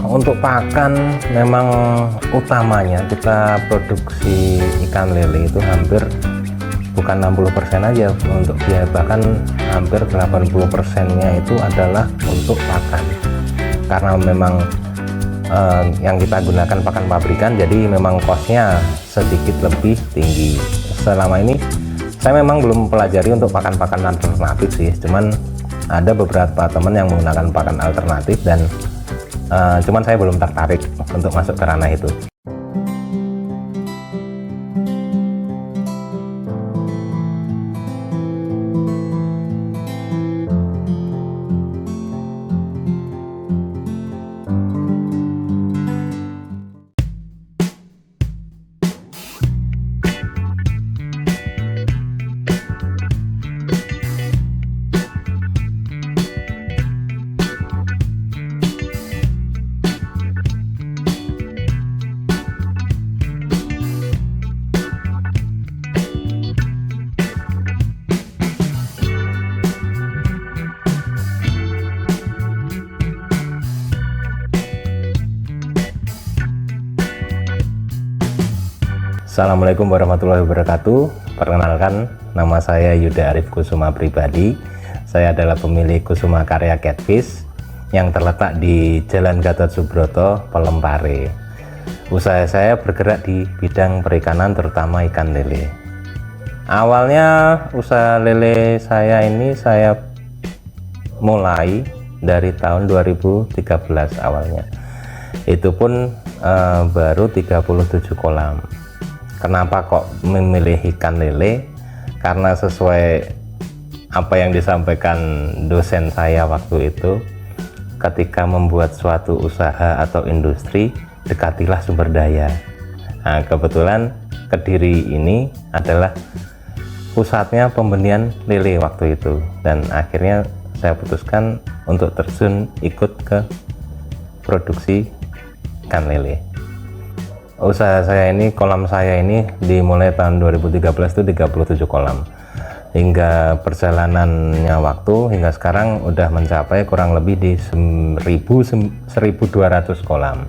Untuk pakan memang utamanya kita produksi ikan lele itu hampir bukan 60% aja untuk biaya, bahkan hampir 80%-nya itu adalah untuk pakan, karena memang yang kita gunakan pakan pabrikan, jadi memang kosnya sedikit lebih tinggi. Selama ini saya memang belum pelajari untuk pakan-pakan alternatif sih, cuman ada beberapa teman yang menggunakan pakan alternatif dan cuman saya belum tertarik untuk masuk ke ranah itu. Assalamualaikum warahmatullahi wabarakatuh. Perkenalkan, nama saya Yuda Arif Kusuma pribadi. Saya adalah pemilik Kusuma Karya Catfish yang terletak di Jalan Gatot Subroto, Pelempare. Usaha saya bergerak di bidang perikanan, terutama ikan lele. Awalnya usaha lele saya ini saya mulai dari tahun 2013 awalnya. Itu pun baru 37 kolam. Kenapa kok memilih ikan lele? Karena sesuai apa yang disampaikan dosen saya waktu itu, ketika membuat suatu usaha atau industri, dekatilah sumber daya. Nah, kebetulan Kediri ini adalah pusatnya pembenihan lele waktu itu, dan akhirnya saya putuskan untuk terjun ikut ke produksi ikan lele. Usaha saya ini, kolam saya ini dimulai tahun 2013 itu 37 kolam. Hingga perjalanannya waktu hingga sekarang udah mencapai kurang lebih di 1200 kolam.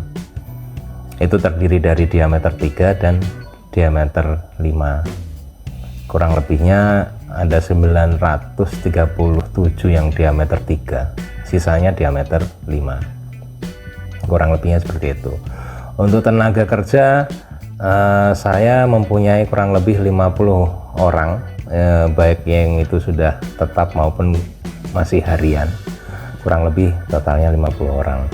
Itu terdiri dari diameter 3 dan diameter 5. Kurang lebihnya ada 937 yang diameter 3, sisanya diameter 5. Kurang lebihnya seperti itu. Untuk tenaga kerja, saya mempunyai kurang lebih 50 orang, baik yang itu sudah tetap maupun masih harian. Kurang lebih totalnya 50 orang.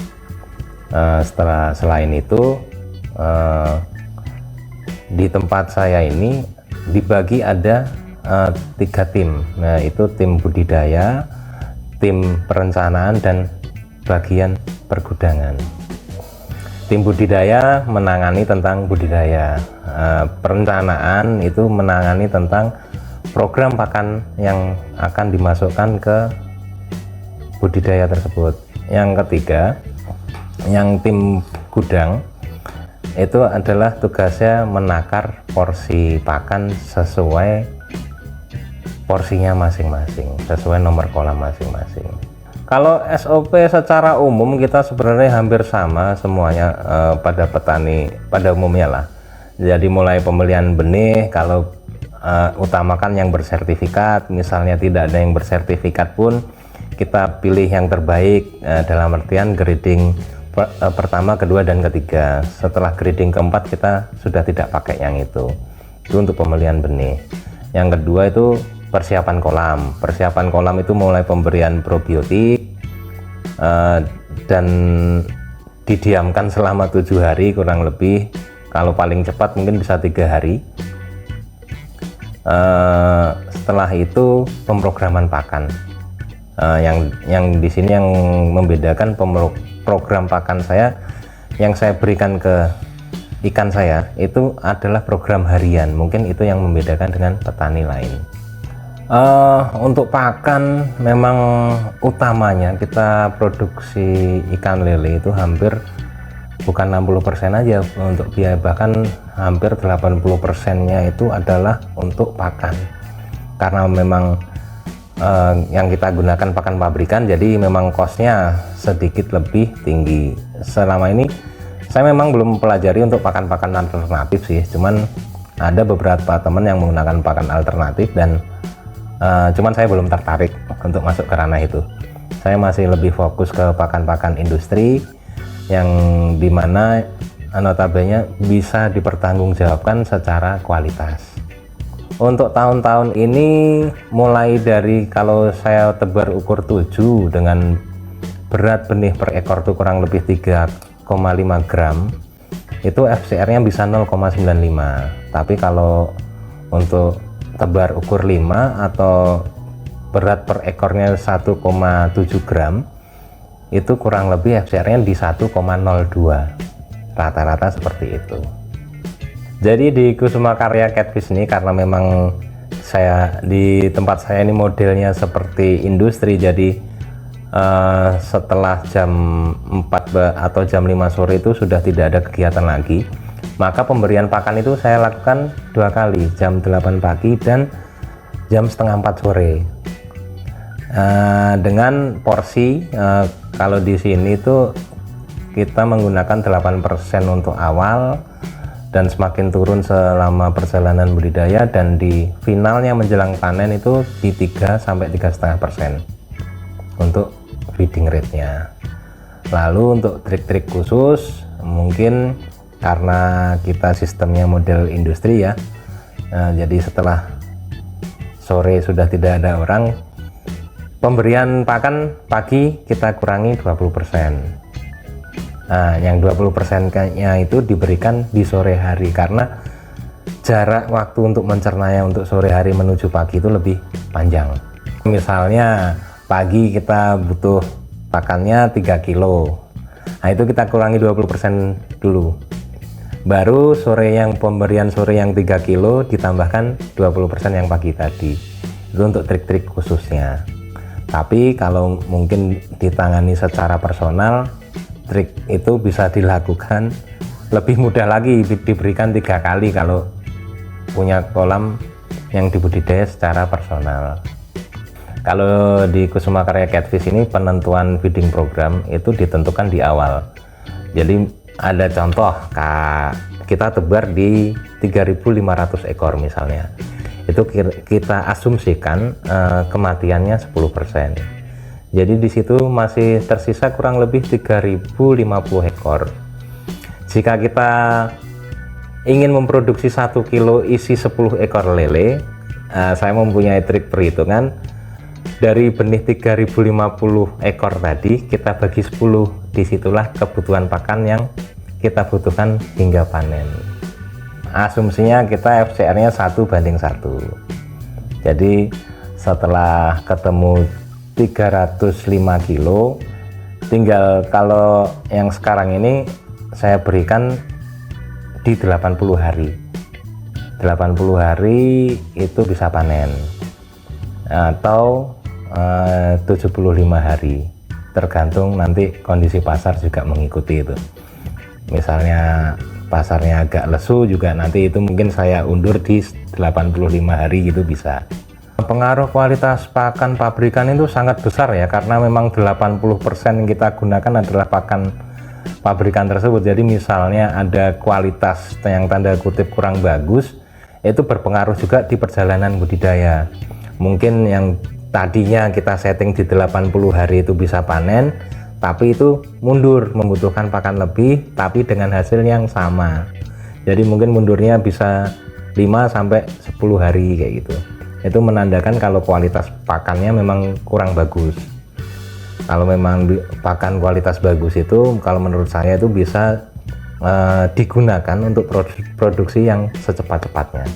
Selain itu, di tempat saya ini dibagi ada 3 tim, yaitu tim budidaya, tim perencanaan, dan bagian pergudangan. Tim budidaya menangani tentang budidaya, perencanaan itu menangani tentang program pakan yang akan dimasukkan ke budidaya tersebut. Yang ketiga, yang tim gudang itu adalah tugasnya menakar porsi pakan sesuai porsinya masing-masing, sesuai nomor kolam masing-masing. Kalau SOP secara umum kita sebenarnya hampir sama semuanya pada petani pada umumnya lah. Jadi mulai pembelian benih, kalau utamakan yang bersertifikat, misalnya tidak ada yang bersertifikat pun kita pilih yang terbaik, dalam artian grading pertama, kedua, dan ketiga. Setelah grading keempat kita sudah tidak pakai yang itu untuk pembelian benih. Yang kedua itu persiapan kolam. Persiapan kolam itu mulai pemberian probiotik dan didiamkan selama 7 hari kurang lebih. Kalau paling cepat mungkin bisa 3 hari. Setelah itu pemrograman pakan. Yang di sini yang membedakan program pakan saya yang saya berikan ke ikan saya itu adalah program harian. Mungkin itu yang membedakan dengan petani lain. Untuk pakan memang utamanya kita produksi ikan lele itu hampir bukan 60% aja untuk biaya, bahkan hampir 80%-nya itu adalah untuk pakan, karena memang yang kita gunakan pakan pabrikan, jadi memang costnya sedikit lebih tinggi. Selama ini saya memang belum pelajari untuk pakan-pakan alternatif sih, cuman ada beberapa teman yang menggunakan pakan alternatif dan cuman saya belum tertarik untuk masuk ke ranah itu. Saya masih lebih fokus ke pakan-pakan industri yang dimana notabene bisa dipertanggungjawabkan secara kualitas. Untuk tahun-tahun ini mulai dari kalau saya tebar ukur 7 dengan berat benih per ekor itu kurang lebih 3,5 gram, itu FCR nya bisa 0,95. Tapi kalau untuk tebar ukur 5 atau berat per ekornya 1,7 gram, itu kurang lebih FCR nya di 1,02, rata-rata seperti itu. Jadi di Kusuma Karya Catfish ini, karena memang saya di tempat saya ini modelnya seperti industri, jadi setelah jam 4 atau jam 5 sore itu sudah tidak ada kegiatan lagi, maka pemberian pakan itu saya lakukan 2 kali, jam 8 pagi dan jam setengah 4 sore. Dengan porsi kalau di sini itu kita menggunakan 8% untuk awal dan semakin turun selama perjalanan budidaya, dan di finalnya menjelang panen itu di 3-3,5% untuk feeding rate-nya. Lalu untuk trik-trik khusus, mungkin karena kita sistemnya model industri ya, jadi setelah sore sudah tidak ada orang, pemberian pakan pagi kita kurangi 20%. Nah, yang 20%-nya itu diberikan di sore hari, karena jarak waktu untuk mencernanya untuk sore hari menuju pagi itu lebih panjang. Misalnya pagi kita butuh pakannya 3 kilo, nah itu kita kurangi 20% dulu, baru sore yang pemberian sore yang 3 kilo ditambahkan 20% yang pagi tadi. Itu untuk trik-trik khususnya. Tapi kalau mungkin ditangani secara personal, trik itu bisa dilakukan lebih mudah lagi, diberikan 3 kali kalau punya kolam yang dibudidaya secara personal. Kalau di Kusuma Karya Catfish ini penentuan feeding program itu ditentukan di awal. Jadi ada contoh, kita tebar di 3.500 ekor misalnya, itu kita asumsikan kematiannya 10%. Jadi di situ masih tersisa kurang lebih 3.050 ekor. Jika kita ingin memproduksi 1 kilo isi 10 ekor lele, saya mempunyai trik perhitungan. Dari benih 3.050 ekor tadi kita bagi 10, disitulah kebutuhan pakan yang kita butuhkan hingga panen. Asumsinya kita FCR-nya 1:1. Jadi setelah ketemu 305 kilo, tinggal kalau yang sekarang ini saya berikan di 80 hari. 80 hari itu bisa panen, atau 75 hari, tergantung nanti kondisi pasar juga mengikuti itu. Misalnya pasarnya agak lesu juga, nanti itu mungkin saya undur di 85 hari gitu bisa. Pengaruh kualitas pakan pabrikan itu sangat besar ya, karena memang 80% yang kita gunakan adalah pakan pabrikan tersebut. Jadi misalnya ada kualitas yang tanda kutip kurang bagus, itu berpengaruh juga di perjalanan budidaya. Mungkin yang tadinya kita setting di 80 hari itu bisa panen, tapi itu mundur, membutuhkan pakan lebih tapi dengan hasil yang sama. Jadi mungkin mundurnya bisa 5-10 hari kayak gitu. Itu menandakan kalau kualitas pakannya memang kurang bagus. Kalau memang pakan kualitas bagus itu, kalau menurut saya itu bisa digunakan untuk produksi yang secepat-cepatnya.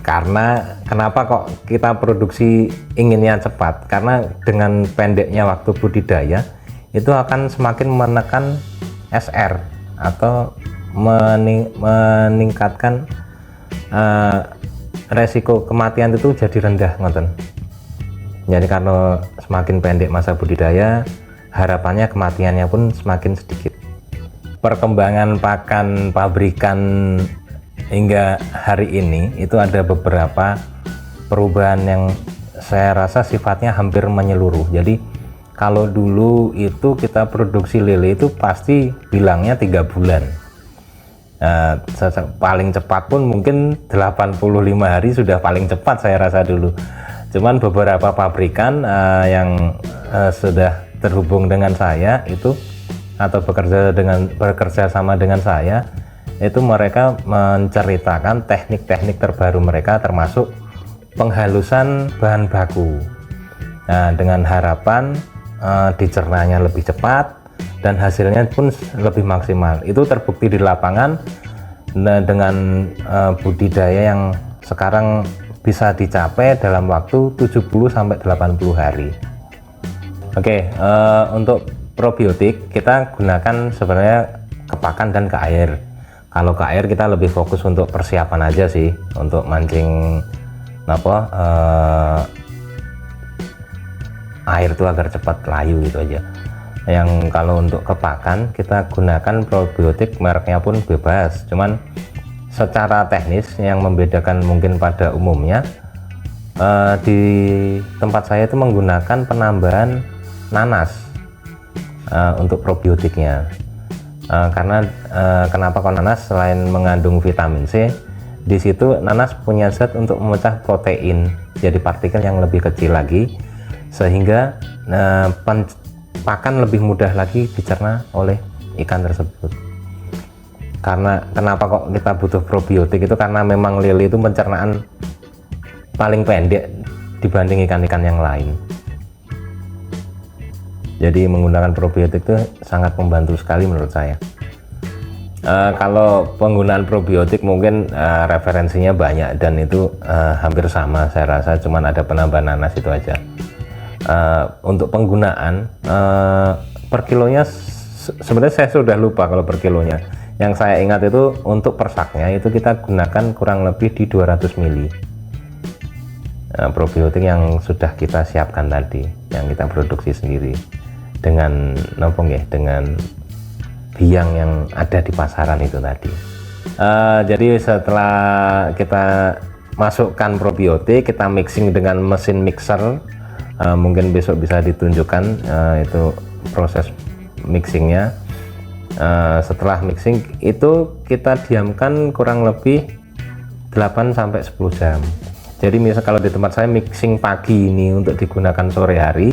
Karena kenapa kok kita produksi inginnya cepat? Karena dengan pendeknya waktu budidaya itu akan semakin menekan SR atau meningkatkan resiko kematian itu jadi rendah, ngoten. Jadi karena semakin pendek masa budidaya, harapannya kematiannya pun semakin sedikit. Perkembangan pakan pabrikan hingga hari ini itu ada beberapa perubahan yang saya rasa sifatnya hampir menyeluruh. Jadi kalau dulu itu kita produksi lele itu pasti bilangnya 3 bulan. Paling cepat pun mungkin 85 hari sudah paling cepat saya rasa dulu. Cuman beberapa pabrikan yang sudah terhubung dengan saya itu atau bekerja sama dengan saya, itu mereka menceritakan teknik-teknik terbaru mereka termasuk penghalusan bahan baku. Nah, dengan harapan dicernanya lebih cepat dan hasilnya pun lebih maksimal. Itu terbukti di lapangan dengan budidaya yang sekarang bisa dicapai dalam waktu 70 sampai 80 hari. Oke, untuk probiotik kita gunakan sebenarnya ke pakan dan ke air. Kalau ke air kita lebih fokus untuk persiapan aja sih, untuk mancing air itu agar cepat layu gitu aja. Yang kalau untuk ke pakan kita gunakan probiotik mereknya pun bebas, cuman secara teknis yang membedakan mungkin pada umumnya di tempat saya itu menggunakan penambahan nanas untuk probiotiknya. Karena kenapa kok nanas? Selain mengandung vitamin C, di situ nanas punya zat untuk memecah protein jadi partikel yang lebih kecil lagi, sehingga pakan lebih mudah lagi dicerna oleh ikan tersebut. Karena kenapa kok kita butuh probiotik itu karena memang lele itu pencernaan paling pendek dibanding ikan-ikan yang lain. Jadi menggunakan probiotik itu sangat membantu sekali menurut saya. Kalau penggunaan probiotik mungkin referensinya banyak dan itu hampir sama saya rasa, cuman ada penambahan nanas itu aja. Untuk penggunaan per kilonya sebenarnya saya sudah lupa kalau per kilonya. Yang saya ingat itu untuk persaknya itu kita gunakan kurang lebih di 200 ml probiotik yang sudah kita siapkan tadi, yang kita produksi sendiri dengan dengan biang yang ada di pasaran itu tadi. Jadi setelah kita masukkan probiotik, kita mixing dengan mesin mixer. Mungkin besok bisa ditunjukkan itu proses mixingnya. Setelah mixing itu kita diamkan kurang lebih 8 sampai 10 jam. Jadi misal kalau di tempat saya mixing pagi ini untuk digunakan sore hari,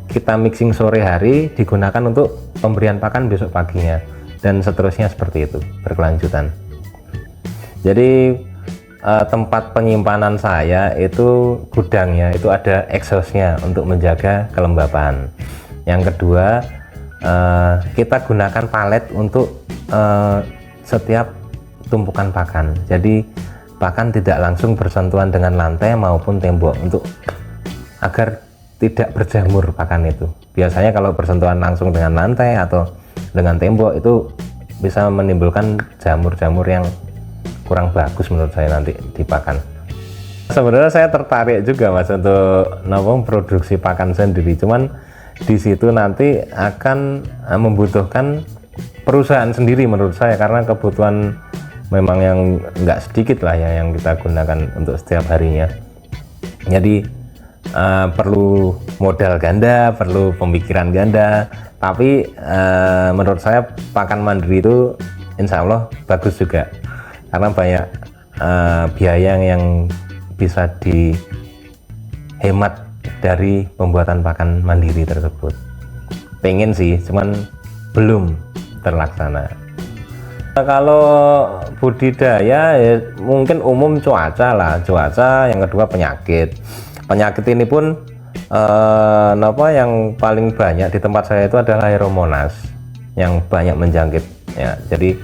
kita mixing sore hari digunakan untuk pemberian pakan besok paginya, dan seterusnya seperti itu berkelanjutan. Jadi tempat penyimpanan saya itu gudangnya itu ada exhaustnya untuk menjaga kelembapan. Yang kedua, kita gunakan palet untuk setiap tumpukan pakan, jadi pakan tidak langsung bersentuhan dengan lantai maupun tembok untuk agar tidak berjamur pakan itu. Biasanya kalau bersentuhan langsung dengan lantai atau dengan tembok itu bisa menimbulkan jamur-jamur yang kurang bagus menurut saya nanti di pakan. Sebenarnya saya tertarik juga Mas untuk produksi pakan sendiri, cuman di situ nanti akan membutuhkan perusahaan sendiri menurut saya, karena kebutuhan memang yang nggak sedikit lah ya yang kita gunakan untuk setiap harinya. Jadi perlu modal ganda, perlu pemikiran ganda, tapi menurut saya pakan mandiri itu insya Allah bagus juga, karena banyak biaya yang bisa dihemat dari pembuatan pakan mandiri tersebut. Pengen sih, cuman belum terlaksana. Kalau budidaya ya mungkin umum cuaca lah, cuaca, yang kedua penyakit ini pun yang paling banyak di tempat saya itu adalah Aeromonas yang banyak menjangkit ya. Jadi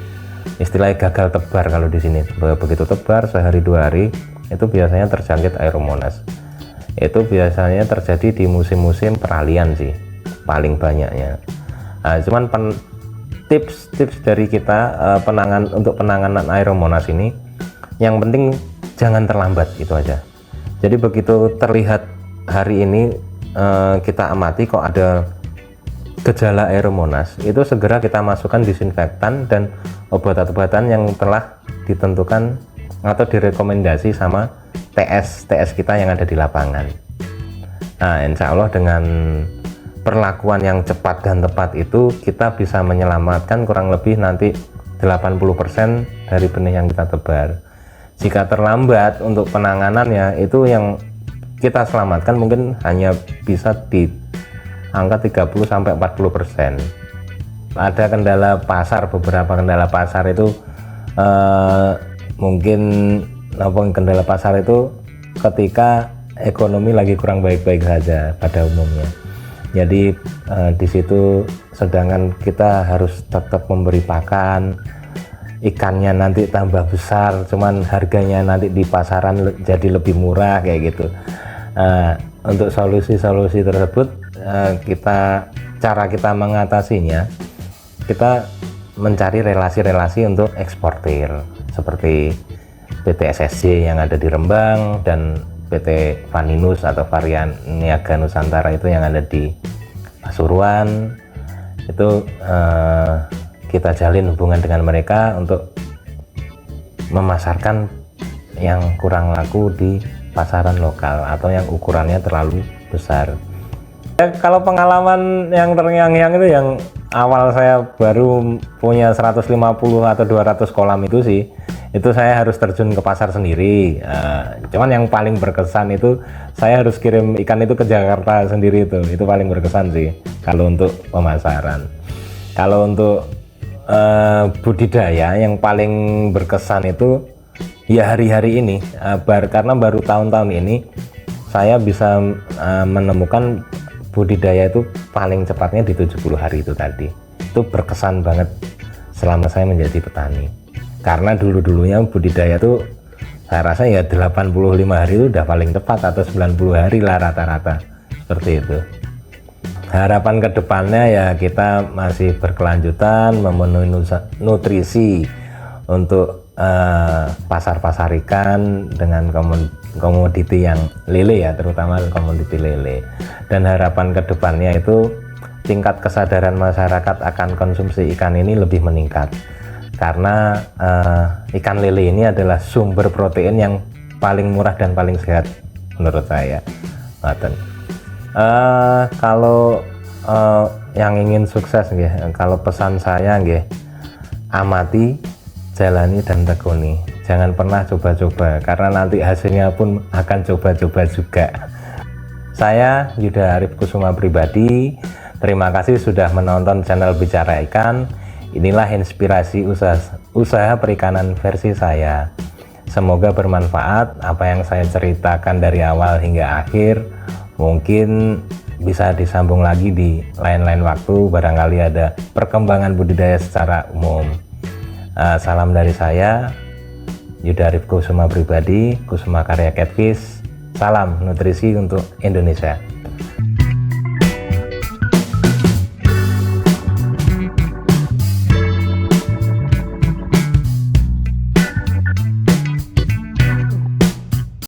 istilahnya gagal tebar kalau di sini, begitu tebar sehari 2 hari itu biasanya terjangkit Aeromonas. Itu biasanya terjadi di musim-musim peralihan sih paling banyaknya. Cuman tips dari kita untuk penanganan Aeromonas ini, yang penting jangan terlambat, itu aja. Jadi begitu terlihat hari ini kita amati kok ada gejala Aeromonas, itu segera kita masukkan disinfektan dan obat-obatan yang telah ditentukan atau direkomendasi sama TS kita yang ada di lapangan. Nah, insya Allah dengan perlakuan yang cepat dan tepat itu kita bisa menyelamatkan kurang lebih nanti 80% dari benih yang kita tebar. Jika terlambat untuk penanganannya, itu yang kita selamatkan mungkin hanya bisa di angka 30-40%. Ada kendala pasar, beberapa kendala pasar itu mungkin kendala pasar itu ketika ekonomi lagi kurang baik-baik saja pada umumnya. Jadi di situ sedangkan kita harus tetap memberi pakan, ikannya nanti tambah besar, cuman harganya nanti di pasaran jadi lebih murah kayak gitu. Untuk solusi-solusi tersebut cara kita mengatasinya, kita mencari relasi-relasi untuk eksportir seperti PT SSC yang ada di Rembang dan PT Vaninus atau varian Niaga Nusantara itu yang ada di Pasuruan. Itu kita jalin hubungan dengan mereka untuk memasarkan yang kurang laku di pasaran lokal atau yang ukurannya terlalu besar. Kalau pengalaman yang terngiang-ngiang itu yang awal saya baru punya 150 atau 200 kolam itu sih, itu saya harus terjun ke pasar sendiri. Cuman yang paling berkesan itu saya harus kirim ikan itu ke Jakarta sendiri, itu paling berkesan sih kalau untuk pemasaran. Kalau untuk budidaya yang paling berkesan itu ya hari-hari ini, karena baru tahun-tahun ini saya bisa menemukan budidaya itu paling cepatnya di 70 hari itu tadi. Itu berkesan banget selama saya menjadi petani. Karena dulu-dulunya budidaya itu saya rasa ya 85 hari itu udah paling tepat, atau 90 hari lah rata-rata, seperti itu. Harapan kedepannya ya kita masih berkelanjutan memenuhi nutrisi untuk pasar-pasar ikan dengan komoditi yang lele ya, terutama komoditi lele. Dan harapan kedepannya itu tingkat kesadaran masyarakat akan konsumsi ikan ini lebih meningkat, karena ikan lele ini adalah sumber protein yang paling murah dan paling sehat menurut saya. Kalau yang ingin sukses kalau pesan saya amati, jalani dan tekuni. Jangan pernah coba-coba, karena nanti hasilnya pun akan coba-coba juga. Saya Yuda Arif Kusuma Pribadi, terima kasih sudah menonton channel Bicara Ikan. Inilah inspirasi usaha perikanan versi saya. Semoga bermanfaat apa yang saya ceritakan dari awal hingga akhir. Mungkin bisa disambung lagi di lain-lain waktu, barangkali ada perkembangan budidaya secara umum. Salam dari saya Yuda Arif Kusuma Pribadi, Kusuma Karya Catfish. Salam nutrisi untuk Indonesia.